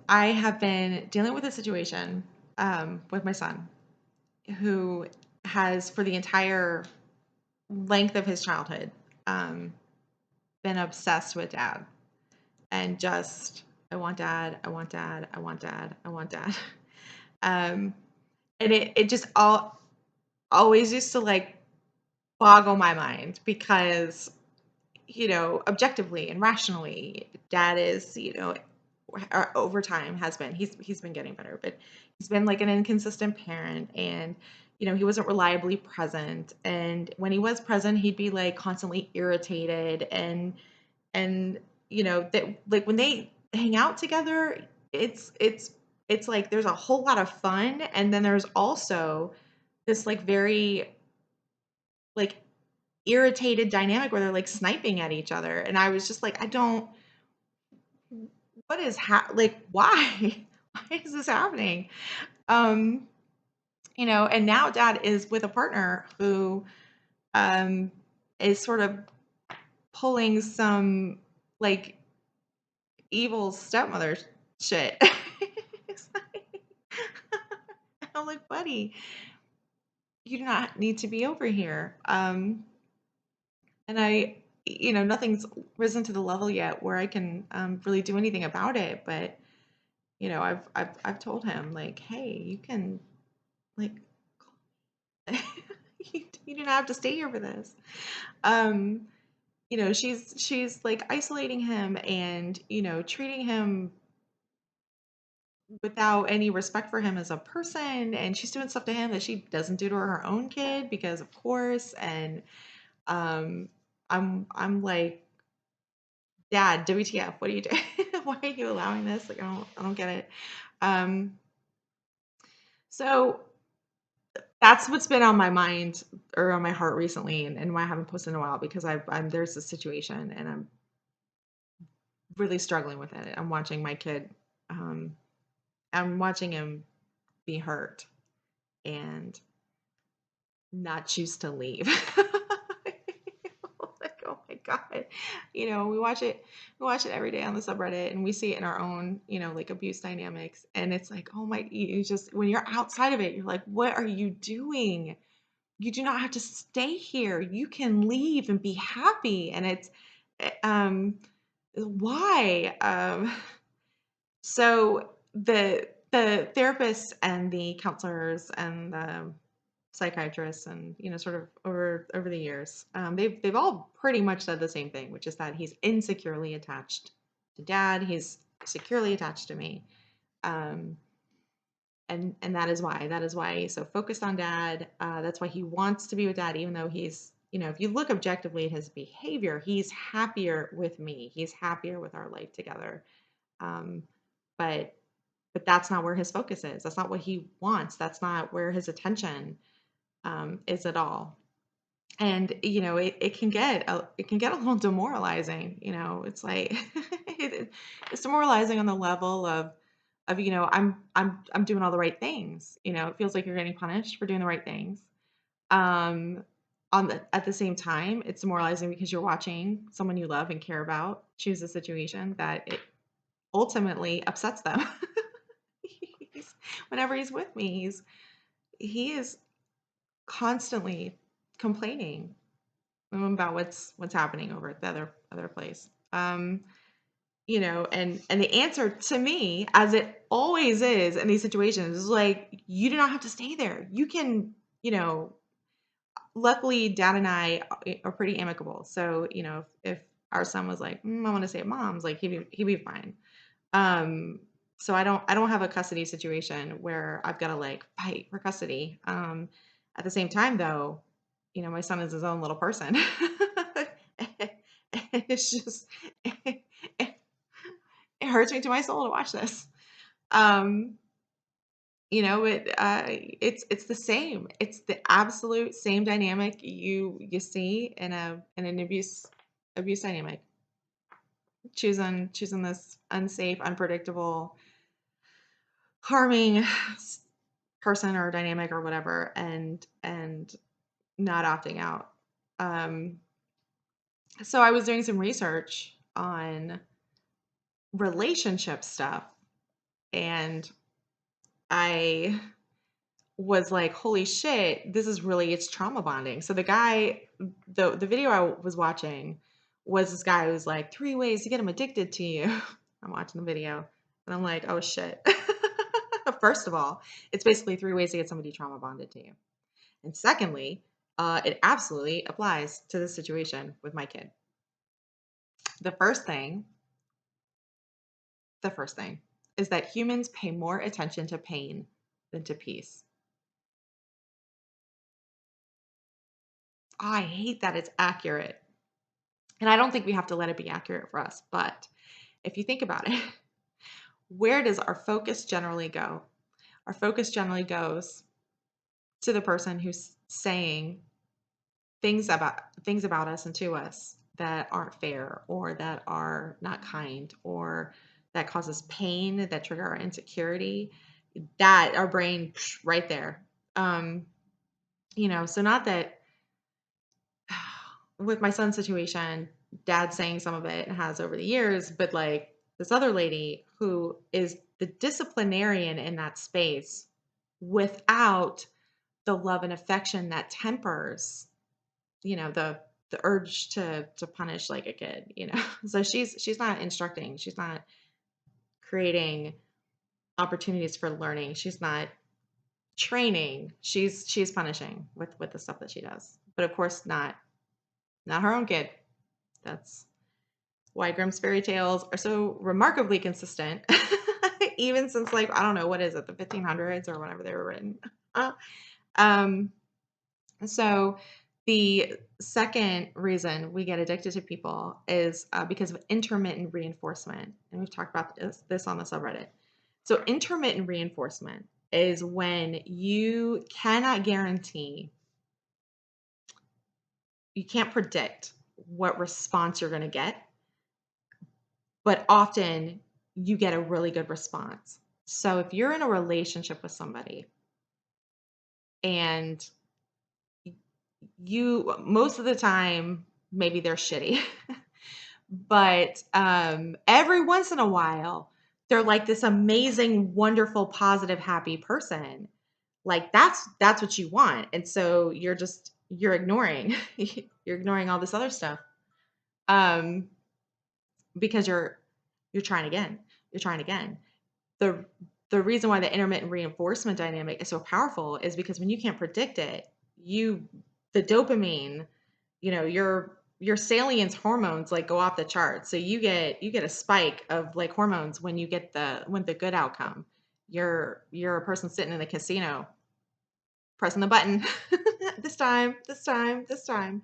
I have been dealing with a situation with my son who has, for the entire length of his childhood, um, been obsessed with dad and just, I want dad, I want dad, I want dad, I want dad. Um, and it just always used to like boggle my mind because, objectively and rationally, dad is, over time has been, he's been getting better, but he's been like an inconsistent parent, and he wasn't reliably present, and when he was present he'd be like constantly irritated, and that, like, when they hang out together, it's like there's a whole lot of fun, and then there's also this like very like irritated dynamic where they're like sniping at each other, and I was just like, I don't, what is like, why why is this happening? um and now dad is with a partner who um is sort of pulling some like evil stepmother shit. It's like, I'm like, buddy, you do not need to be over here. And nothing's risen to the level yet where I can really do anything about it. But I've told him like, hey, you can like, you do not have to stay here for this. Um, she's like isolating him and treating him without any respect for him as a person, and she's doing stuff to him that she doesn't do to her own kid because of course. And um I'm like, dad, WTF, what are you doing? Why are you allowing this? Like, I don't get it. um so that's what's been on my mind or on my heart recently, and why I haven't posted in a while, because I'm there's a situation and I'm really struggling with it. I'm watching my kid, um I'm watching him be hurt and not choose to leave. Like, oh my God. We watch it every day on the subreddit, and we see it in our own, like abuse dynamics. And it's like, oh my, you just, when you're outside of it, you're like, what are you doing? You do not have to stay here. You can leave and be happy. And it's, why? So the therapists and the counselors and the psychiatrists, and sort of over the years, they've all pretty much said the same thing, which is that he's insecurely attached to dad. He's securely attached to me, um, and that is why he's so focused on dad. That's why he wants to be with dad, even though he's, if you look objectively at his behavior, he's happier with me. He's happier with our life together. Um, but that's not where his focus is. That's not what he wants. That's not where his attention is at all. And it can get a little demoralizing. It's like it's demoralizing on the level of I'm doing all the right things. It feels like you're getting punished for doing the right things. Um, at the same time, it's demoralizing because you're watching someone you love and care about choose a situation that it ultimately upsets them. he's, Whenever he's with me, he is constantly complaining about what's happening over at the other place. And the answer to me, as it always is in these situations, is like, you do not have to stay there. You can, luckily dad and I are pretty amicable. So, if our son was like, I want to stay at mom's, like he'd be fine. Um, so I don't have a custody situation where I've got to like fight for custody. At the same time though, my son is his own little person. It's just it hurts me to my soul to watch this. Um, it's the same. It's the absolute same dynamic you see in an abuse dynamic. Choosing this unsafe, unpredictable, harming person or dynamic or whatever, and not opting out. Um, so I was doing some research on relationship stuff, And I was like, holy shit, this is really, it's trauma bonding. So the guy, the video I was watching was this guy who's like, 3 ways to get him addicted to you. I'm watching the video and I'm like, oh shit. First of all, it's basically 3 ways to get somebody trauma bonded to you. And secondly, it absolutely applies to this situation with my kid. The first thing, the first thing is that humans pay more attention to pain than to peace. I hate that it's accurate. And I don't think we have to let it be accurate for us. But if you think about it, where does our focus generally go? Our focus generally goes to the person who's saying things about us and to us that aren't fair or that are not kind or that causes pain, that trigger our insecurity. That our brain right there. So not that with my son's situation, dad saying some of it has over the years, but like this other lady who is the disciplinarian in that space without the love and affection that tempers, the urge to punish like a kid, So she's not instructing, she's not creating opportunities for learning, she's not training, she's punishing with the stuff that she does. But of course not her own kid. That's why Grimm's fairy tales are so remarkably consistent, even since like I don't know what is it, the 1500s or whenever they were written. Um, so the second reason we get addicted to people is because of intermittent reinforcement, and we've talked about this on the subreddit. So intermittent reinforcement is when you cannot guarantee, you can't predict what response you're going to get, but often you get a really good response. So if you're in a relationship with somebody and you, most of the time, maybe they're shitty, but every once in a while, they're like this amazing, wonderful, positive, happy person. Like that's what you want. And so you're ignoring, you're ignoring all this other stuff. Um, because you're trying again. You're trying again. The the reason why the intermittent reinforcement dynamic is so powerful is because when you can't predict it, the dopamine, your salience hormones like go off the charts. So you get a spike of like hormones when you get the good outcome. You're a person sitting in the casino pressing the button this time, this time, this time.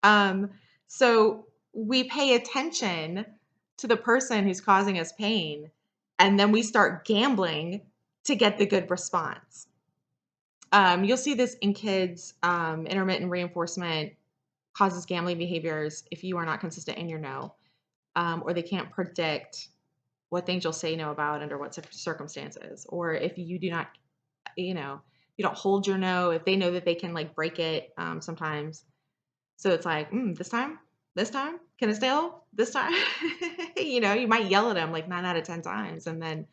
Um, so we pay attention to the person who's causing us pain, and then we start gambling to get the good response. You'll see this in kids. Intermittent reinforcement causes gambling behaviors if you are not consistent in your no, or they can't predict what things you'll say no about under what circumstances, or if you do not, you don't hold your no, if they know that they can like break it sometimes. So it's like, this time, can it still this time? You might yell at them like 9 out of 10 times, and then,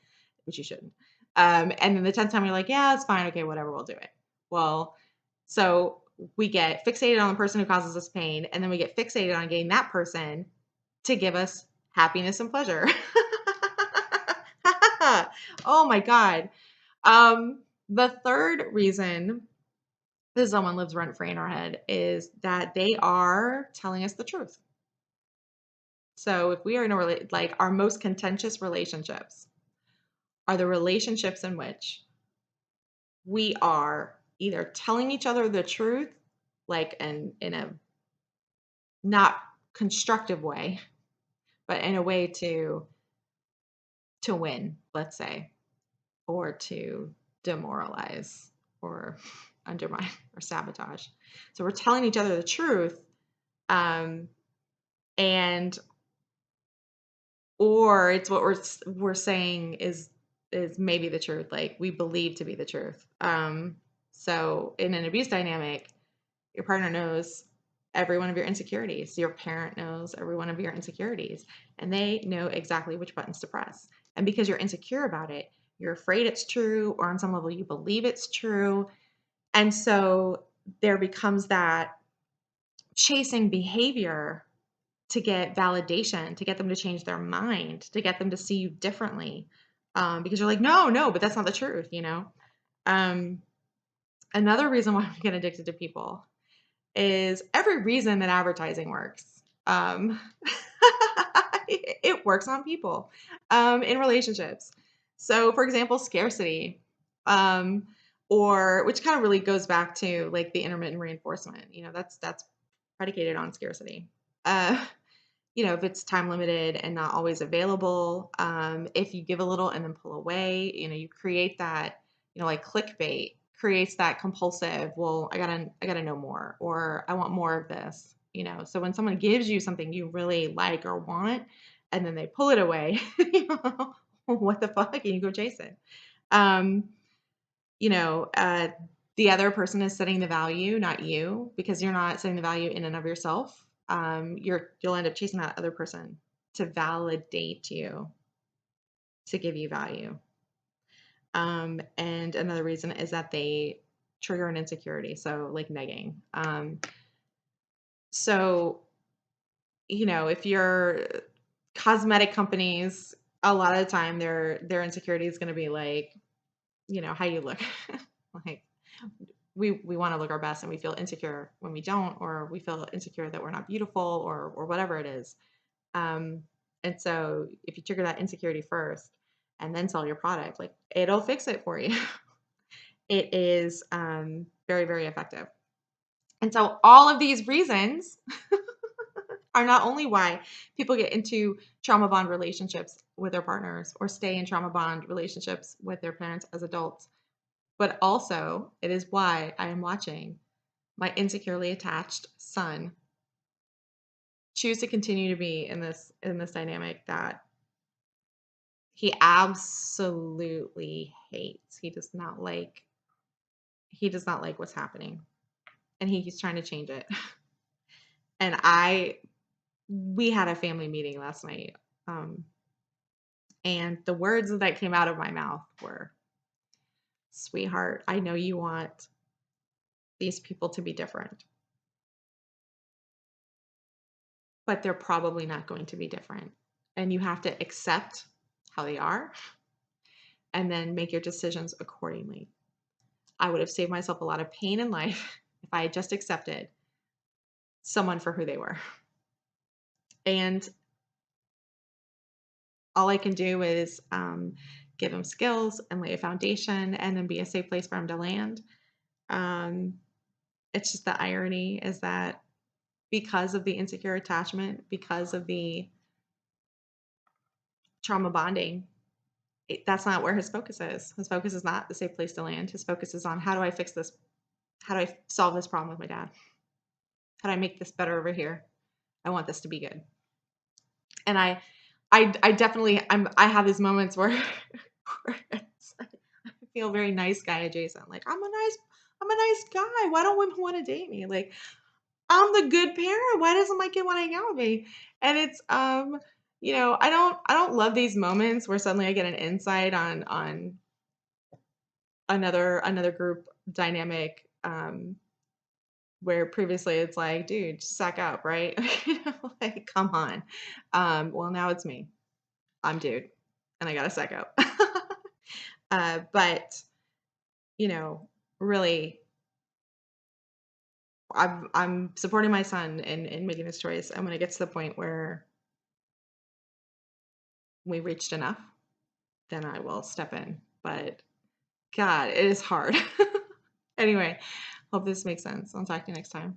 which you shouldn't. And then the 10th time you're like, yeah, it's fine. Okay, whatever, we'll do it. Well, so we get fixated on the person who causes us pain, and then we get fixated on getting that person to give us happiness and pleasure. Oh my God. The third reason this someone lives rent free in our head is that they are telling us the truth. So if we are in like our most contentious relationships are the relationships in which we are either telling each other the truth, like in a not constructive way, but in a way to win, let's say, or to demoralize or undermine or sabotage. So we're telling each other the truth, and or it's what we're saying is maybe the truth, like we believe to be the truth. So in an abuse dynamic, your partner knows every one of your insecurities, your parent knows every one of your insecurities, and they know exactly which buttons to press. And because you're insecure about it, you're afraid it's true, or on some level you believe it's true. And so there becomes that chasing behavior to get validation, to get them to change their mind, to get them to see you differently. Because you're like, no, no, but that's not the truth, you know? Um, Another reason why we get addicted to people is every reason that advertising works. It works on people in relationships. So, for example, scarcity, um, or which kind of really goes back to like the intermittent reinforcement. You know, that's predicated on scarcity. Uh, you know, if it's time limited and not always available, if you give a little and then pull away, you know, you create that, you know, like clickbait creates that compulsive, well, I gotta know more, or I want more of this, you know. So when someone gives you something you really like or want, and then they pull it away, you know, what the fuck? And you go chase it. Um, you know, the other person is setting the value, not you, because you're not setting the value in and of yourself. You'll end up chasing that other person to validate you, to give you value. And another reason is that they trigger an insecurity, so like negging. So you know, if you're cosmetic companies, a lot of the time their insecurity is going to be like, you know, how you look. Like we want to look our best and we feel insecure when we don't, or we feel insecure that we're not beautiful, or whatever it is. Um, and so if you trigger that insecurity first and then sell your product, like it'll fix it for you. It is very, very effective. And so all of these reasons are not only why people get into trauma bond relationships with their partners or stay in trauma bond relationships with their parents as adults, but also it is why I am watching my insecurely attached son choose to continue to be in this dynamic that he absolutely hates. He does not like what's happening, and he's trying to change it. And we had a family meeting last night, and the words that came out of my mouth were, "Sweetheart, I know you want these people to be different, but they're probably not going to be different, and you have to accept how they are and then make your decisions accordingly. I would have saved myself a lot of pain in life if I had just accepted someone for who they were. And all I can do is give him skills and lay a foundation and then be a safe place for him to land." Um, it's just the irony is that because of the insecure attachment, because of the trauma bonding, that's not where his focus is. His focus is not the safe place to land. His focus is on, how do I fix this? How do I solve this problem with my dad? How do I make this better over here? I want this to be good. And I definitely I have these moments where, where I feel very nice guy adjacent. Like I'm a nice guy. Why don't women want to date me? Like I'm the good parent. Why doesn't my kid want to hang out with me? And it's you know, I don't love these moments where suddenly I get an insight on another group dynamic, where previously it's like, dude, just suck up, right? You know, like, come on. Well, now it's me. I'm dude, and I gotta suck up. But you know, really, I'm supporting my son in making this choice. And when it gets to the point where we reached enough, then I will step in. But God, it is hard. Anyway, hope this makes sense. I'll talk to you next time.